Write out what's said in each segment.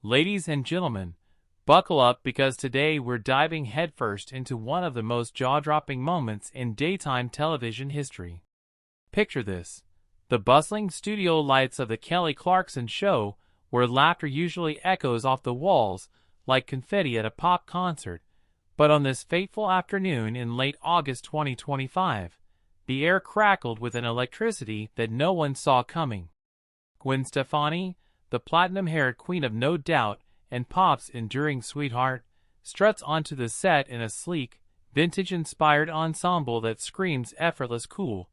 Ladies and gentlemen, buckle up because today we're diving headfirst into one of the most jaw-dropping moments in daytime television history. Picture this: the bustling studio lights of the Kelly Clarkson Show, where laughter usually echoes off the walls like confetti at a pop concert. But on this fateful afternoon in late August 2025, the air crackled with an electricity that no one saw coming. Gwen Stefani, the platinum-haired queen of No Doubt and pop's enduring sweetheart, struts onto the set in a sleek, vintage-inspired ensemble that screams effortless cool.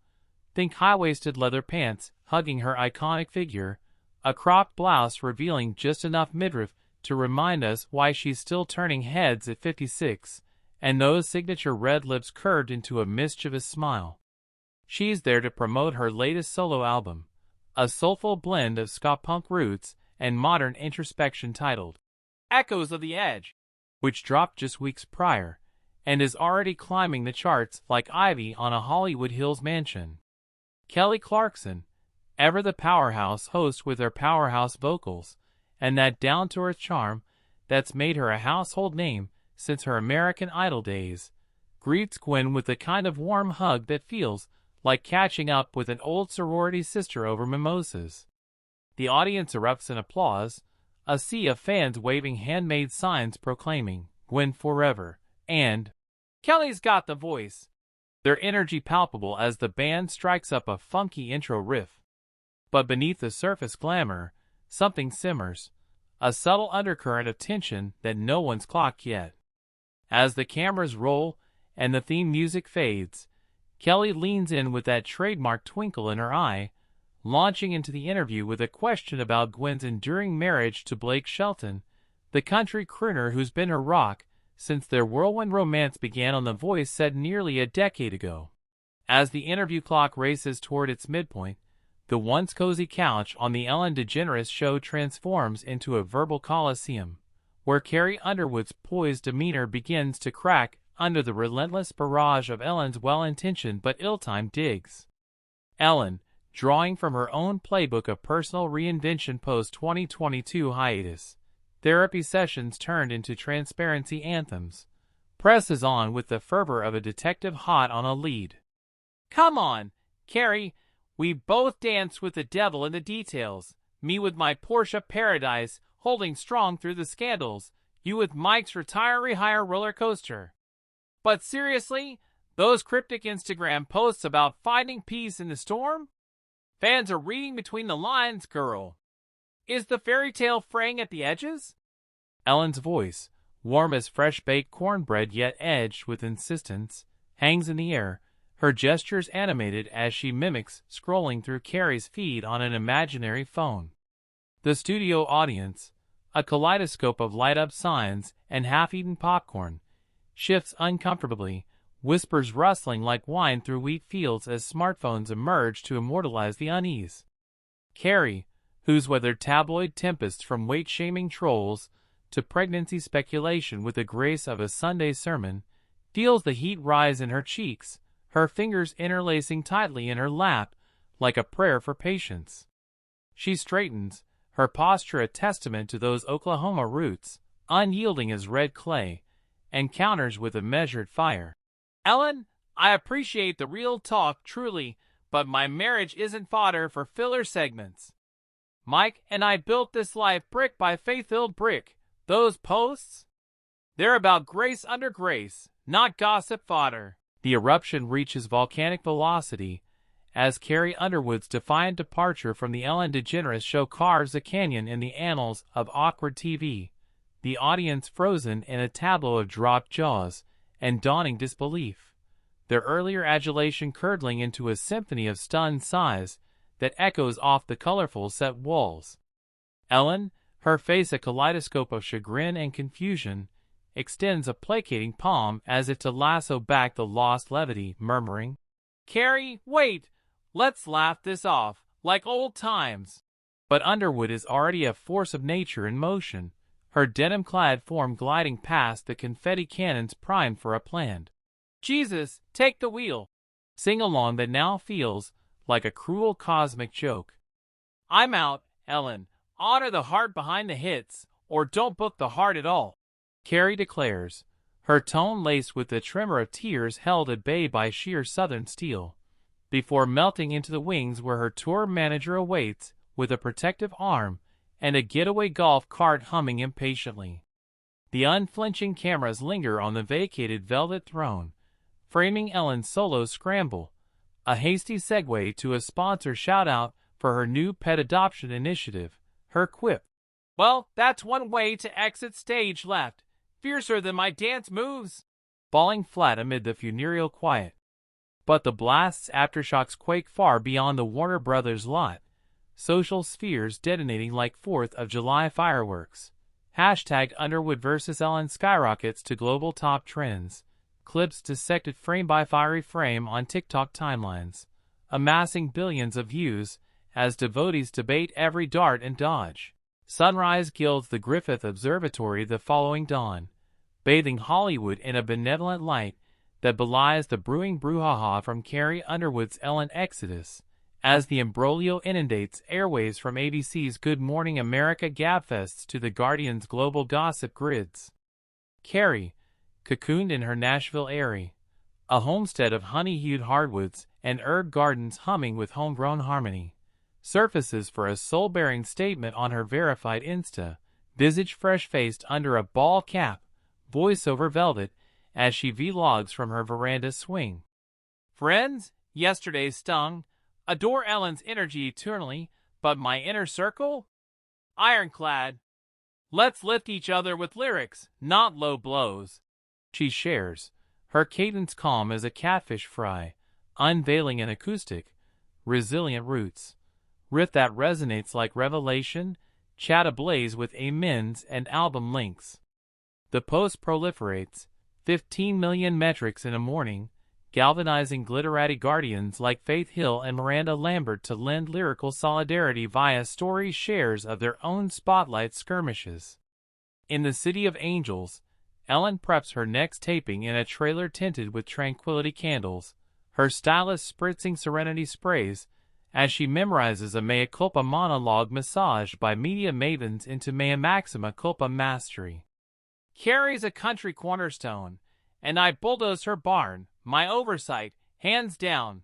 Think high-waisted leather pants hugging her iconic figure, a cropped blouse revealing just enough midriff to remind us why she's still turning heads at 56, and those signature red lips curved into a mischievous smile. She's there to promote her latest solo album, a soulful blend of ska punk roots and modern introspection titled Echoes of the Edge, which dropped just weeks prior, and is already climbing the charts like ivy on a Hollywood Hills mansion. Kelly Clarkson, ever the powerhouse host with her powerhouse vocals, and that down-to-earth charm that's made her a household name since her American Idol days, greets Gwen with the kind of warm hug that feels like catching up with an old sorority sister over mimosas. The audience erupts in applause, a sea of fans waving handmade signs proclaiming, "Gwen forever," and "Kelly's got the voice." Their energy palpable as the band strikes up a funky intro riff. But beneath the surface glamour, something simmers, a subtle undercurrent of tension that no one's clocked yet. As the cameras roll and the theme music fades, Kelly leans in with that trademark twinkle in her eye, launching into the interview with a question about Gwen's enduring marriage to Blake Shelton, the country crooner who's been her rock since their whirlwind romance began on The Voice set nearly a decade ago. As the interview clock races toward its midpoint, the once cozy couch on the Ellen DeGeneres Show transforms into a verbal coliseum, where Carrie Underwood's poised demeanor begins to crack under the relentless barrage of Ellen's well-intentioned but ill-timed digs. Ellen, drawing from her own playbook of personal reinvention post-2022 hiatus, therapy sessions turned into transparency anthems, presses on with the fervor of a detective hot on a lead. "Come on, Carrie, we both danced with the devil in the details, me with my Porsche Paradise holding strong through the scandals, you with Mike's retire-rehire roller coaster. But seriously, those cryptic Instagram posts about finding peace in the storm? Fans are reading between the lines, girl. Is the fairy tale fraying at the edges?" Ellen's voice, warm as fresh-baked cornbread yet edged with insistence, hangs in the air, her gestures animated as she mimics scrolling through Carrie's feed on an imaginary phone. The studio audience, a kaleidoscope of light-up signs and half-eaten popcorn, shifts uncomfortably, whispers rustling like wine through wheat fields as smartphones emerge to immortalize the unease. Carrie, who's weathered tabloid tempests from weight-shaming trolls to pregnancy speculation with the grace of a Sunday sermon, feels the heat rise in her cheeks, her fingers interlacing tightly in her lap like a prayer for patience. She straightens, her posture a testament to those Oklahoma roots, unyielding as red clay, and counters with a measured fire. "Ellen, I appreciate the real talk, truly, but my marriage isn't fodder for filler segments. Mike and I built this life brick by faith-filled brick. Those posts? They're about grace under grace, not gossip fodder." The eruption reaches volcanic velocity as Carrie Underwood's defiant departure from the Ellen DeGeneres Show carves a canyon in the annals of awkward TV, the audience frozen in a tableau of dropped jaws and dawning disbelief, their earlier adulation curdling into a symphony of stunned sighs that echoes off the colorful set walls. Ellen, her face a kaleidoscope of chagrin and confusion, extends a placating palm as if to lasso back the lost levity, murmuring, "Carrie, wait! Let's laugh this off, like old times." But Underwood is already a force of nature in motion, her denim-clad form gliding past the confetti cannons primed for a planned "Jesus, take the wheel" sing-along that now feels like a cruel cosmic joke. "I'm out, Ellen. Honor the heart behind the hits, or don't book the heart at all," Carrie declares, her tone laced with the tremor of tears held at bay by sheer Southern steel, before melting into the wings where her tour manager awaits with a protective arm and a getaway golf cart humming impatiently. The unflinching cameras linger on the vacated velvet throne, framing Ellen's solo scramble, a hasty segue to a sponsor shout-out for her new pet adoption initiative, her quip, "Well, that's one way to exit stage left, fiercer than my dance moves," falling flat amid the funereal quiet. But the blast's aftershocks quake far beyond the Warner Brothers lot, social spheres detonating like 4th of July fireworks. Hashtag Underwood vs. Ellen skyrockets to global top trends, clips dissected frame by frame on TikTok timelines, amassing billions of views as devotees debate every dart and dodge. Sunrise gilds the Griffith Observatory the following dawn, bathing Hollywood in a benevolent light that belies the brewing brouhaha from Carrie Underwood's Ellen exodus, as the imbroglio inundates airwaves from ABC's Good Morning America gabfests to The Guardian's global gossip grids. Carrie, cocooned in her Nashville eyrie, a homestead of honey-hued hardwoods and herb gardens humming with homegrown harmony, surfaces for a soul-bearing statement on her verified Insta, visage fresh-faced under a ball cap, voice over velvet, as she vlogs from her veranda swing. "Friends, yesterday stung. Adore Ellen's energy eternally, but my inner circle? Ironclad. Let's lift each other with lyrics, not low blows," she shares, her cadence calm as a catfish fry, unveiling an acoustic, resilient roots, riff that resonates like revelation, chat ablaze with amens and album links. The post proliferates, 15 million metrics in a morning, galvanizing glitterati guardians like Faith Hill and Miranda Lambert to lend lyrical solidarity via story shares of their own spotlight skirmishes. In the City of Angels, Ellen preps her next taping in a trailer tinted with tranquility candles, her stylist spritzing serenity sprays, as she memorizes a mea culpa monologue massaged by media mavens into mea maxima culpa mastery. Carrie's a country cornerstone, and I bulldozed her barn, my oversight, hands down.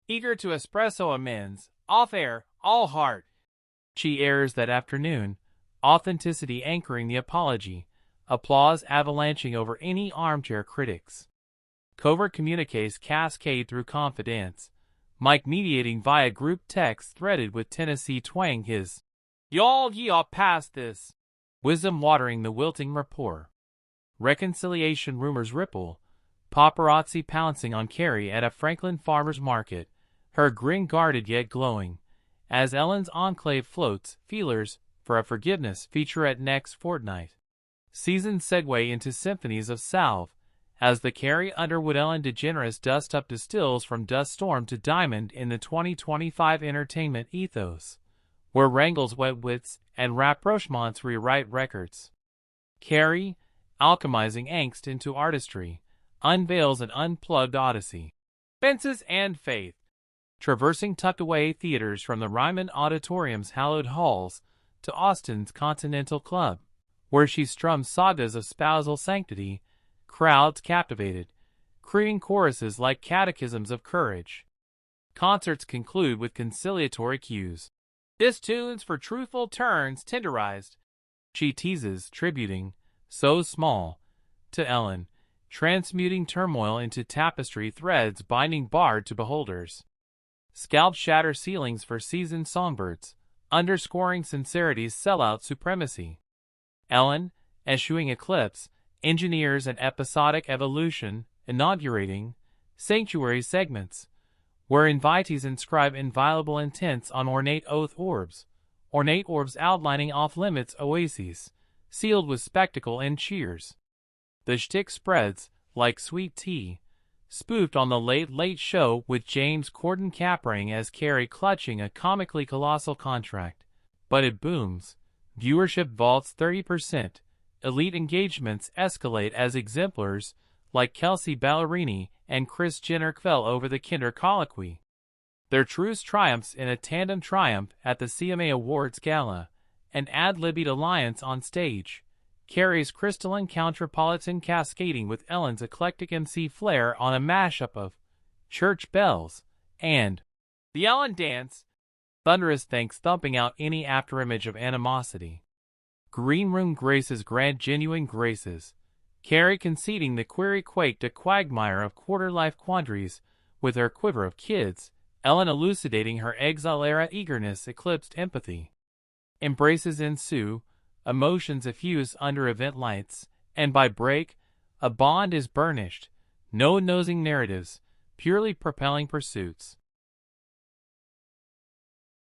Eager to espresso amends, off-air, all heart. She airs that afternoon, authenticity anchoring the apology, applause avalanching over any armchair critics. Covert communiques cascade through confidence, Mike mediating via group text threaded with Tennessee twang, his "Y'all ye are past this," wisdom watering the wilting rapport. Reconciliation rumors ripple, paparazzi pouncing on Carrie at a Franklin farmer's market, her grin guarded yet glowing, as Ellen's enclave floats feelers for a forgiveness featurette next fortnight. Seasons segue into symphonies of salve, as the Carrie Underwood Ellen DeGeneres dust-up distills from dust storm to diamond in the 2025 entertainment ethos, where wrangles wet wits and rapprochements rewrite records. Carrie, alchemizing angst into artistry, unveils an unplugged odyssey. Fences and faith. Traversing tucked-away theaters from the Ryman Auditorium's hallowed halls to Austin's Continental Club, where she strums sagas of spousal sanctity, crowds captivated, creating choruses like catechisms of courage. Concerts conclude with conciliatory cues. "This tune's for truthful turns tenderized," she teases, tributing, so small, to Ellen, transmuting turmoil into tapestry threads binding Bard to beholders. Scalp shatter ceilings for seasoned songbirds, underscoring sincerity's sellout supremacy. Ellen, eschewing eclipse, engineers an episodic evolution, inaugurating sanctuary segments, where invitees inscribe inviolable intents on ornate orbs outlining off-limits oases, sealed with spectacle and cheers. The shtick spreads, like sweet tea, spoofed on the Late Show with James Corden capering as Carrie clutching a comically colossal contract. But it booms. Viewership vaults 30%. Elite engagements escalate as exemplars like Kelsey Ballerini and Kris Jenner quell over the Kinder colloquy. Their truce triumphs in a tandem triumph at the CMA Awards Gala, an ad-libbed alliance on stage. Carrie's crystalline counterpolitan cascading with Ellen's eclectic MC flair on a mashup of church bells and the Ellen dance. Thunderous thanks thumping out any afterimage of animosity. Green room graces grant genuine graces. Carrie conceding the query quake to quagmire of quarter-life quandaries with her quiver of kids, Ellen elucidating her exile-era eagerness eclipsed empathy. Embraces ensue, emotions effuse under event lights, and by break, a bond is burnished, no nosing narratives, purely propelling pursuits.